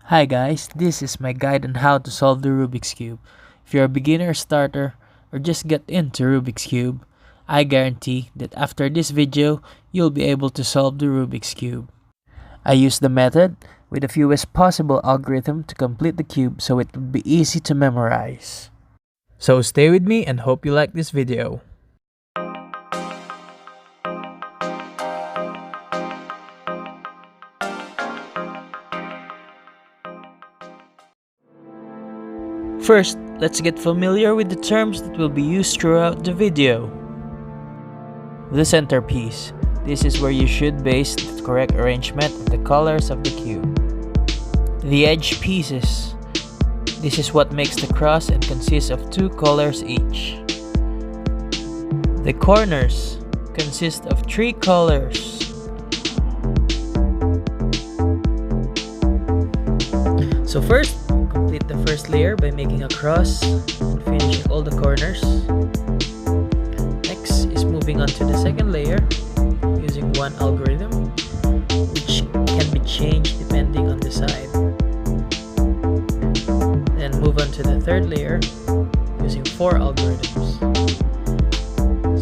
Hi guys, this is my guide on how to solve the Rubik's Cube. If you're a beginner starter or just get into Rubik's Cube, I guarantee that after this video, you'll be able to solve the Rubik's Cube. I use the method with the fewest possible algorithm to complete the cube so it would be easy to memorize. So stay with me and hope you like this video. First, let's get familiar with the terms that will be used throughout the video. The centerpiece. This is where you should base the correct arrangement of the colors of the cube. The edge pieces. This is what makes the cross and consists of 2 colors each. The corners consist of 3 colors. So first, complete the first layer by making a cross and finishing all the corners. Next is moving on to the second layer using one algorithm, which can be changed depending on the side. Then move on to the third layer using 4 algorithms.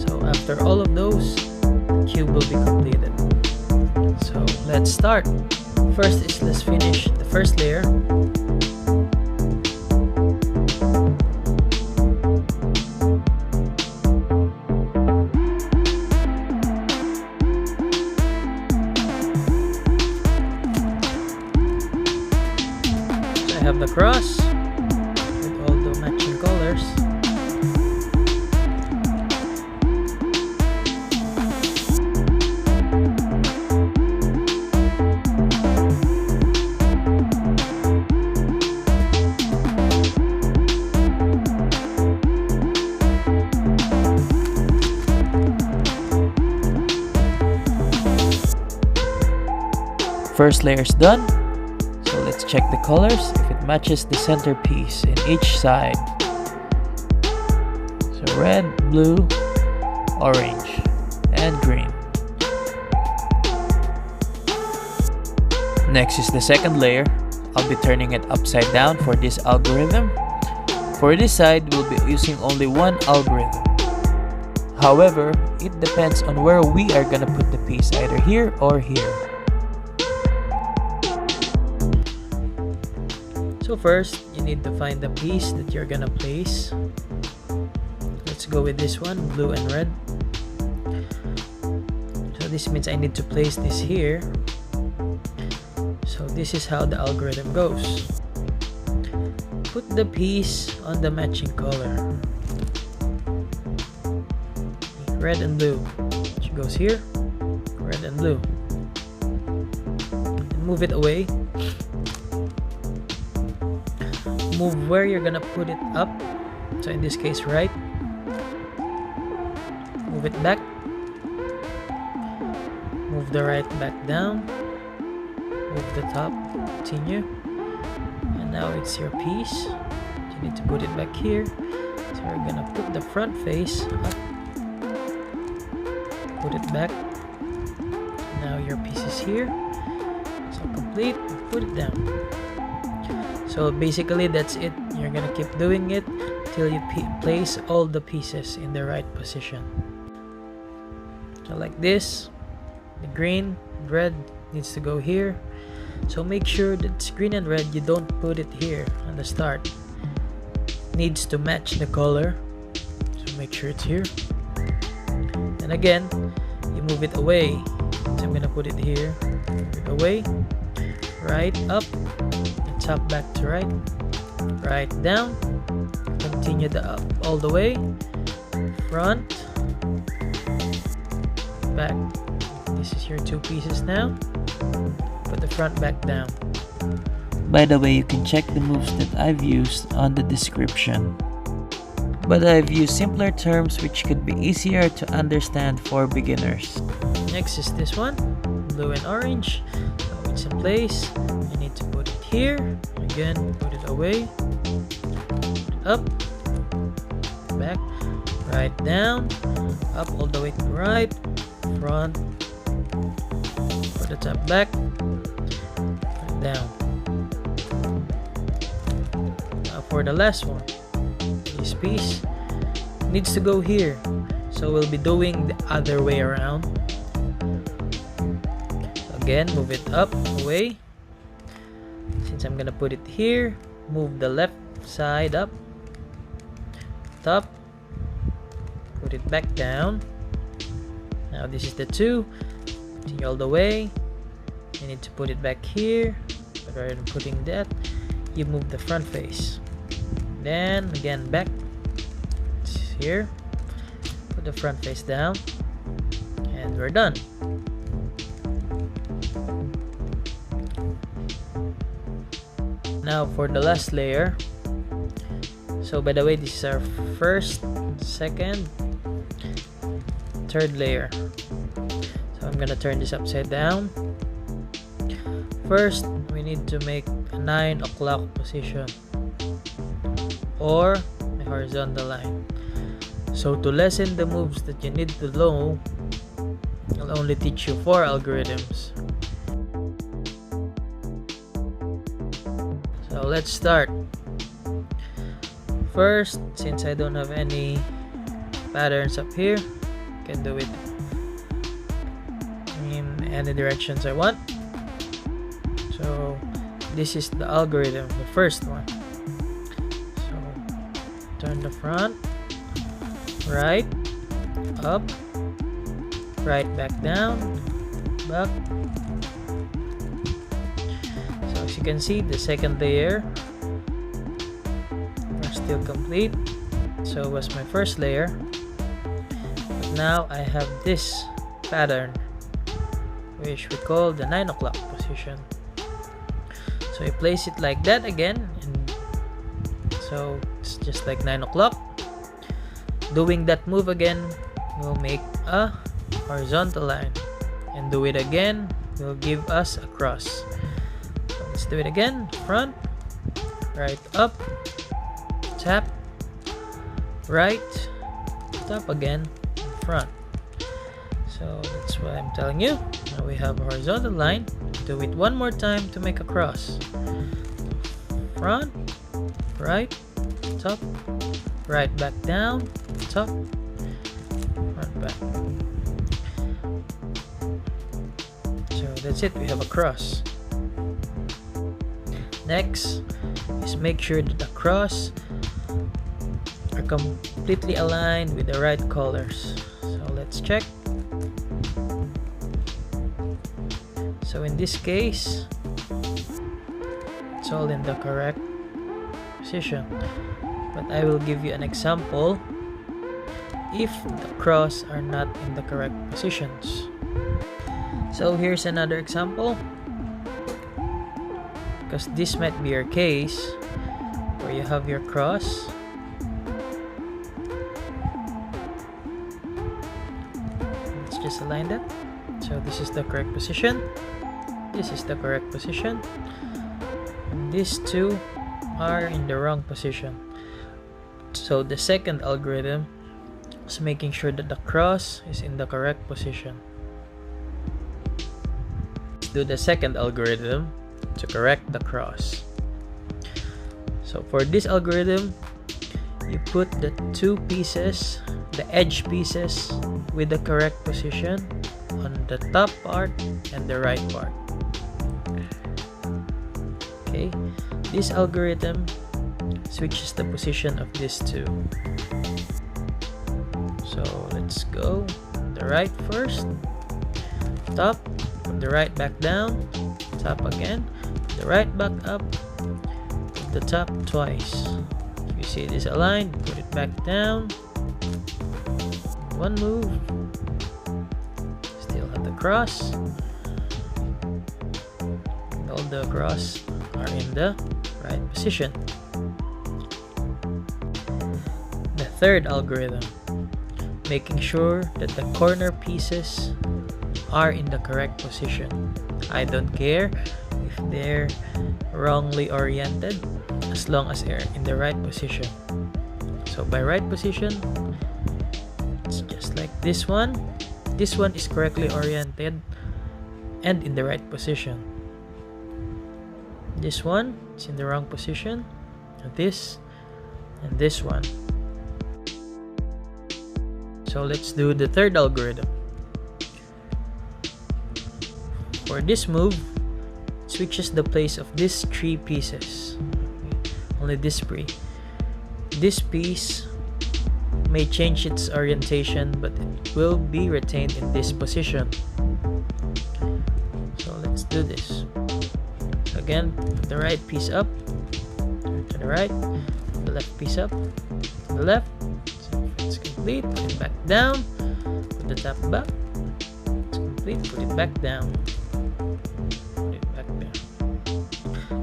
So after all of those, the cube will be completed. So let's start. First is let's finish the first layer. I have the cross with all the matching colors. First layer is done. So let's check the colors if it matches the centerpiece in each side. So red, blue, orange, and green. Next is the second layer. I'll be turning it upside down for this algorithm. For this side, we'll be using only one algorithm. However, it depends on where we are gonna put the piece, either here or here. So first, you need to find the piece that you're gonna place. Let's go with this one, blue and red. So this means I need to place this here. So this is how the algorithm goes. Put the piece on the matching color. Red and blue. Which goes here, red and blue. And move it away. Move where you're gonna put it up, so in this case right. Move it back, move the right back down, move the top, continue, and now it's your piece. You need to put it back here, so we're gonna put the front face up, put it back. Now your piece is here, so complete, put it down. So basically that's it. You're gonna keep doing it till you place all the pieces in the right position. So like this, the green, red needs to go here. So make sure that it's green and red, you don't put it here on the start. It needs to match the color. So make sure it's here. And again, you move it away. So I'm gonna put it here. Move it away, right, up, top back to right, right down, continue the up all the way, front, back. This is your 2 pieces now. Put the front back down. By the way, you can check the moves that I've used on the description. But I've used simpler terms which could be easier to understand for beginners. Next is this one, blue and orange. So it's in place. You need to put it here. Again, put it away, up, back, right down, up all the way to the right, front, put the top back, down. for the last one, this piece needs to go here, so we'll be doing the other way around. Again, move it up, away. Since I'm gonna put it here, move the left side up, top, put it back down. Now this is the 2, continue all the way. You need to put it back here, but rather than putting that, you move the front face. Then again back, it's here, put the front face down, and we're done. Now for the last layer. So by the way, this is our first, second, third layer. So I'm gonna turn this upside down. First, we need to make a 9 o'clock position or a horizontal line. So to lessen the moves that you need to know, I'll only teach you 4 algorithms. So let's start. First, since I don't have any patterns up here, I can do it in any directions I want. So this is the algorithm, the first one. So turn the front, right, up, right, back down, back. So as you can see, the second layer are still complete. So was my first layer. But now I have this pattern, which we call the 9 o'clock position. So I place it like that again, and so it's just like 9 o'clock. Doing that move again will make a horizontal line, and do it again will give us a cross. So let's do it again. Front, right, up, tap, right, tap again, front. So that's what I'm telling you. Now we have a horizontal line. Do it one more time to make a cross. Front, right, top, right, back down, top, front, back. So that's it, we have a cross. Next is make sure that the cross are completely aligned with the right colors. So let's check. So in this case, it's all in the correct position. But I will give you an example if the cross are not in the correct positions. So here's another example, because this might be your case where you have your cross. Let's just align that. So this is the correct position. This is the correct position. And these two are in the wrong position. So the second algorithm is making sure that the cross is in the correct position. Let's do the second algorithm to correct the cross. So for this algorithm, you put the 2 pieces, the edge pieces, with the correct position on the top part and the right part. Okay, this algorithm switches the position of these 2. So let's go the right first, top, put the right back down, top again, put the right back up, put the top twice. If you see it is aligned, put it back down, one move, still have the cross, all the cross are in the right position. The third algorithm, making sure that the corner pieces are in the correct position. I don't care if they're wrongly oriented, as long as they're in the right position. So by right position, it's just like this one. This one is correctly oriented and in the right position. This one is in the wrong position. This and this one. So let's do the third algorithm. For this move, it switches the place of these 3 pieces. Only this 3. This piece may change its orientation, but it will be retained in this position. So let's do this. Again, put the right piece up, turn to the right, the left piece up, to the left. So if it's complete, put it back down, put the top back, it's complete, put it back down, put it back down.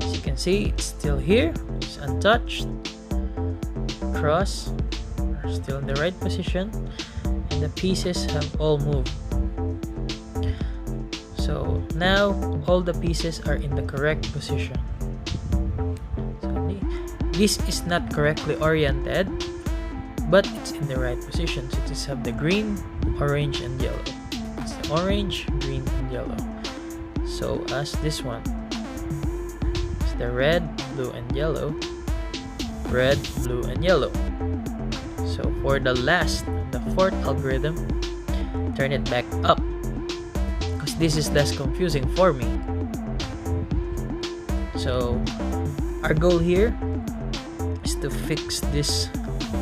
As you can see, it's still here, it's untouched. Cross are still in the right position, and the pieces have all moved. So now all the pieces are in the correct position. So this is not correctly oriented, but it's in the right position. So just have the green, orange, and yellow. It's the orange, green, and yellow. So as this one, it's the red, blue, and yellow. Red, blue, and yellow. So for the fourth algorithm, turn it back up, because this is less confusing for me. So our goal here is to fix this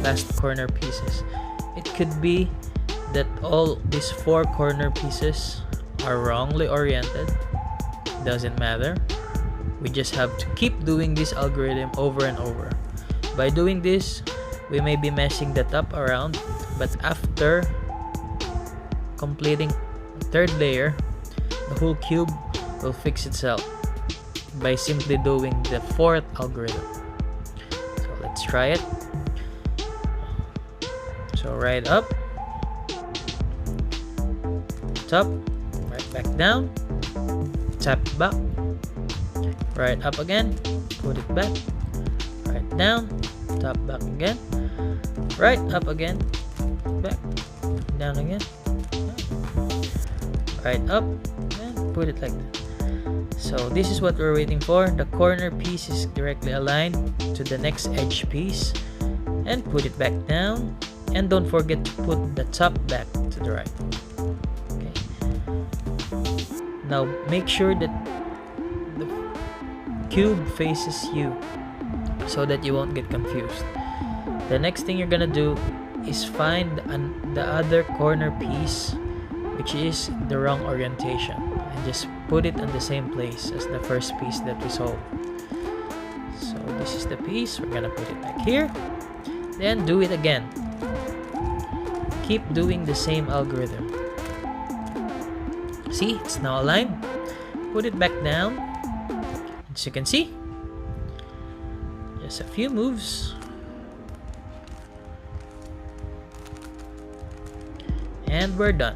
last corner pieces. It could be that all these 4 corner pieces are wrongly oriented. Doesn't matter. We just have to keep doing this algorithm over and over. By doing this, we may be messing the top around, but after completing the 3rd layer, the whole cube will fix itself by simply doing the 4th algorithm. So let's try it. So right up, top, right back down, tap back, right up again, put it back, right down, top back again, right up again, back, down again, right up, and put it like that. So this is what we're waiting for. The corner piece is directly aligned to the next edge piece, and put it back down, and don't forget to put the top back to the right. Okay. Now make sure that the cube faces you, so that you won't get confused. The next thing you're gonna do is find the other corner piece, which is the wrong orientation, and just put it in the same place as the first piece that we solved. So this is the piece, we're gonna put it back here, then do it again. Keep doing the same algorithm. See, it's now aligned. Put it back down. As you can see, just a few moves, and we're done.